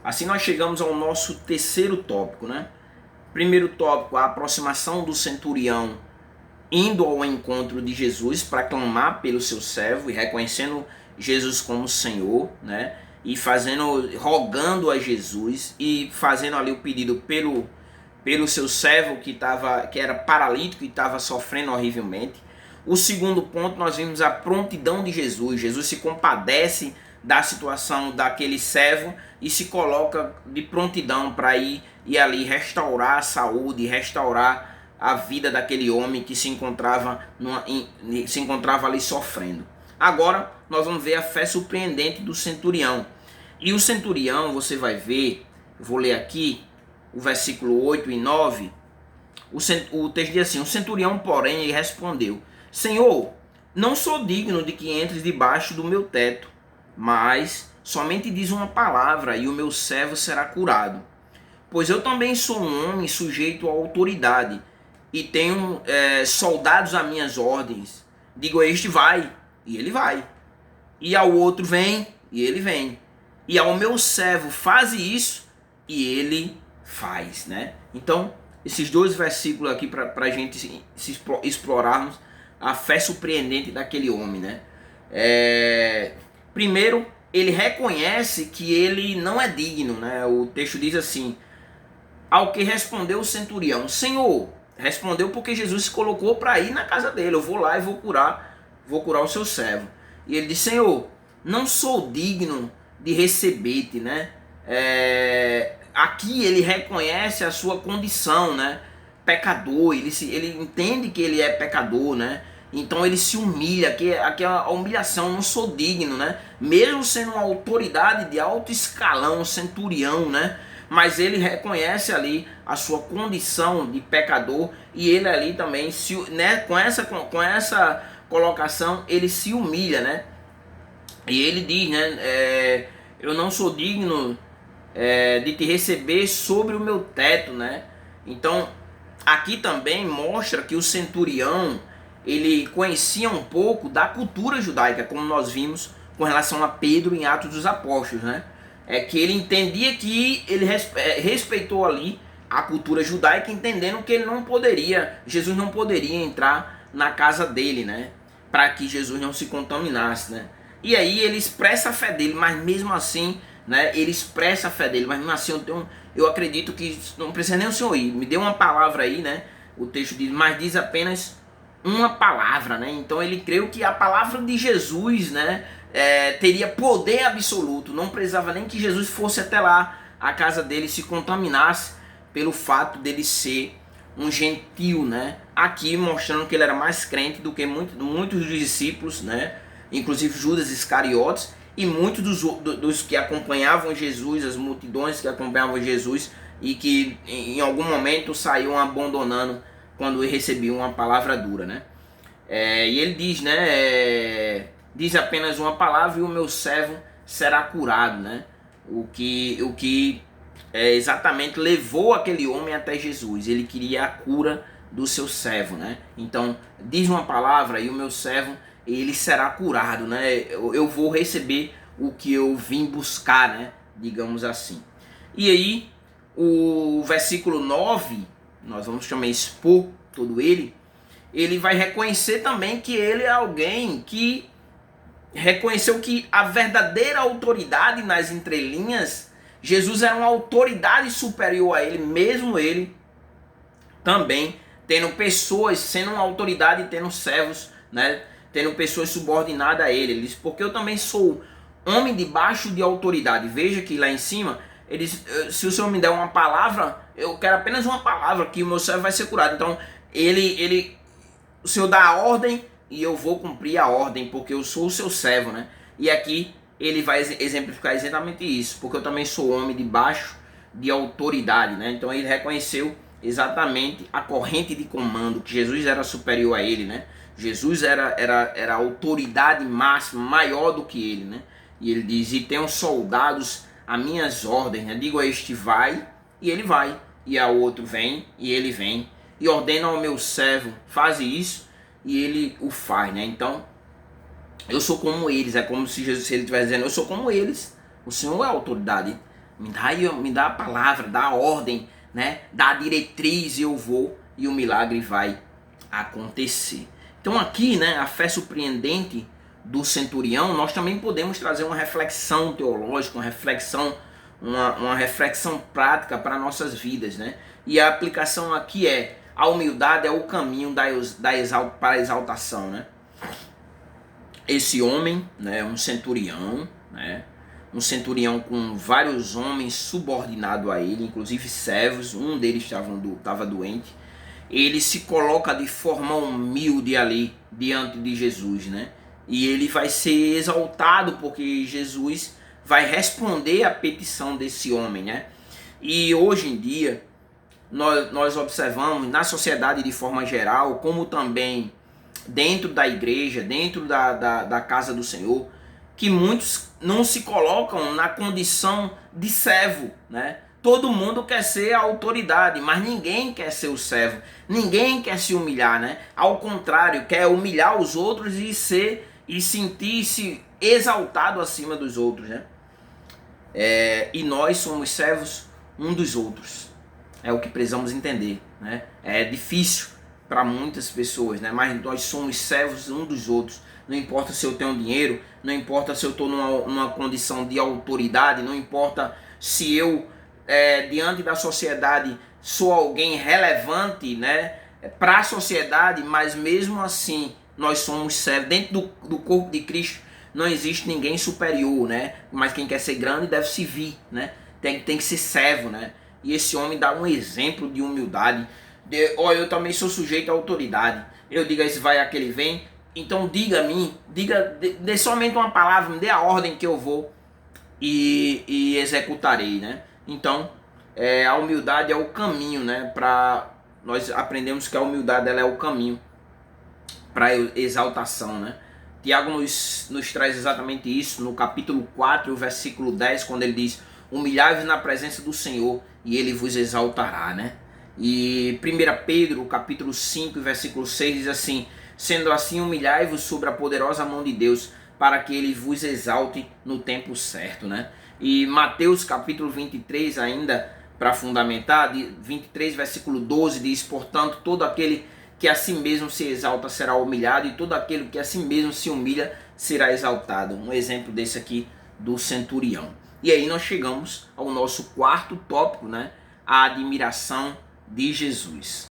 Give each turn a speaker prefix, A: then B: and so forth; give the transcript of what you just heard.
A: Assim nós chegamos ao nosso terceiro tópico, né? Primeiro tópico, a aproximação do centurião indo ao encontro de Jesus para clamar pelo seu servo e reconhecendo Jesus como Senhor, né? E rogando a Jesus e fazendo ali o pedido pelo seu servo que era paralítico e estava sofrendo horrivelmente. O segundo ponto, nós vimos a prontidão de Jesus. Jesus se compadece da situação daquele servo e se coloca de prontidão para ir e ali restaurar a saúde, restaurar a vida daquele homem que se encontrava ali sofrendo. Agora nós vamos ver a fé surpreendente do centurião. E o centurião, você vai ver, eu vou ler aqui o versículo 8 e 9. O texto diz assim: o centurião, porém, ele respondeu: Senhor, não sou digno de que entres debaixo do meu teto, mas somente diz uma palavra e o meu servo será curado. Pois eu também sou um homem sujeito à autoridade e tenho soldados a minhas ordens. Digo a este vai, e ele vai. E ao outro vem, e ele vem. E ao meu servo faz isso, e ele faz, né? Então, esses dois versículos aqui para a gente explorarmos a fé surpreendente daquele homem, né? Primeiro, ele reconhece que ele não é digno, né? O texto diz assim: ao que respondeu o centurião: Senhor, respondeu porque Jesus se colocou para ir na casa dele. Eu vou lá e vou curar o seu servo. E ele disse: Senhor, não sou digno de receber-te, né? Aqui ele reconhece a sua condição, né? Pecador, ele entende que ele é pecador, né? Então ele se humilha, aqui é a humilhação, não sou digno, né? Mesmo sendo uma autoridade de alto escalão, um centurião, né? Mas ele reconhece ali a sua condição de pecador e ele ali também, né? com essa colocação, ele se humilha, né? E ele diz, né? Eu não sou digno de te receber sobre o meu teto, né? Então, aqui também mostra que o centurião, ele conhecia um pouco da cultura judaica, como nós vimos com relação a Pedro em Atos dos Apóstolos, né? Que ele entendia que ele respeitou ali a cultura judaica, entendendo que Jesus não poderia entrar na casa dele, né? Para que Jesus não se contaminasse, né? E aí ele expressa a fé dele, mas mesmo assim, né? Ele expressa a fé dele, mas mesmo assim eu acredito que não precisa nem o senhor ir. Me dê uma palavra aí, né? O texto diz, mas diz apenas uma palavra, né? Então ele creu que a palavra de Jesus, né? Teria poder absoluto, não precisava nem que Jesus fosse até lá, a casa dele se contaminasse pelo fato dele ser um gentil, né? Aqui mostrando que ele era mais crente do que muitos dos discípulos, né? Inclusive Judas Iscariotes e muitos dos que acompanhavam Jesus, as multidões que acompanhavam Jesus e que em algum momento saíam abandonando quando recebiam uma palavra dura, né? E ele diz, né? Diz apenas uma palavra e o meu servo será curado, né? O que exatamente levou aquele homem até Jesus. Ele queria a cura do seu servo, né? Então, diz uma palavra e o meu servo, ele será curado, né? Eu vou receber o que eu vim buscar, né? Digamos assim. E aí, o versículo 9, nós vamos também expor todo ele vai reconhecer também que ele é alguém que reconheceu que a verdadeira autoridade nas entrelinhas, Jesus era uma autoridade superior a ele, mesmo ele também tendo pessoas, sendo uma autoridade e tendo servos, né? Tendo pessoas subordinadas a ele. Ele diz, porque eu também sou homem debaixo de autoridade. Veja que lá em cima, ele diz, se o Senhor me der uma palavra, eu quero apenas uma palavra, que o meu servo vai ser curado. Então, o Senhor dá a ordem e eu vou cumprir a ordem, porque eu sou o seu servo, né? E aqui ele vai exemplificar exatamente isso, porque eu também sou homem debaixo de autoridade, né? Então ele reconheceu exatamente a corrente de comando, que Jesus era superior a ele, né? Jesus era a autoridade máxima, maior do que ele, né? E ele diz, e tenho soldados a minhas ordens, né? Digo a este vai, e ele vai, e ao outro vem, e ele vem, e ordena ao meu servo, faz isso, e ele o faz, né? Então, eu sou como eles, é como se Jesus, se ele estivesse dizendo, eu sou como eles, o Senhor é a autoridade, me dá a palavra, dá a ordem, né? Dá a diretriz e eu vou e o milagre vai acontecer. Então aqui, né, a fé surpreendente do centurião, nós também podemos trazer uma reflexão teológica, uma reflexão prática para nossas vidas, né? E a aplicação aqui é: a humildade é o caminho para a exaltação, né? Esse homem, né, um centurião, né, um centurião com vários homens subordinados a ele, inclusive servos, um deles estava doente. Ele se coloca de forma humilde ali diante de Jesus, né? E ele vai ser exaltado porque Jesus vai responder à petição desse homem, né? E hoje em dia nós observamos na sociedade de forma geral, como também dentro da igreja, dentro da casa do Senhor, que muitos não se colocam na condição de servo, né? Todo mundo quer ser a autoridade, mas ninguém quer ser o servo, ninguém quer se humilhar, né? Ao contrário, quer humilhar os outros e sentir-se exaltado acima dos outros, né? E nós somos servos um dos outros. É o que precisamos entender, né? É difícil para muitas pessoas, né? Mas nós somos servos um dos outros. Não importa se eu tenho dinheiro, não importa se eu estou numa condição de autoridade, não importa se eu, diante da sociedade, sou alguém relevante, né, para a sociedade, mas mesmo assim nós somos servos. Dentro do corpo de Cristo não existe ninguém superior, né? Mas quem quer ser grande deve se vir, né? Tem que ser servo, né? E esse homem dá um exemplo de humildade. Eu também sou sujeito à autoridade. Eu digo a esse vai, aquele vem. Então diga a mim, dê somente uma palavra, me dê a ordem que eu vou e executarei, né? Então, a humildade é o caminho, né? Nós aprendemos que a humildade ela é o caminho para exaltação, né? Tiago nos traz exatamente isso no capítulo 4, versículo 10, quando ele diz: humilhai-vos na presença do Senhor e ele vos exaltará, né? E 1 Pedro, capítulo 5, versículo 6 diz assim: sendo assim, humilhai-vos sobre a poderosa mão de Deus, para que ele vos exalte no tempo certo, né? E Mateus, capítulo 23, ainda para fundamentar, 23, versículo 12, diz: portanto, todo aquele que a si mesmo se exalta será humilhado, e todo aquele que a si mesmo se humilha será exaltado. Um exemplo desse aqui do centurião. E aí nós chegamos ao nosso quarto tópico, né? A admiração de Jesus.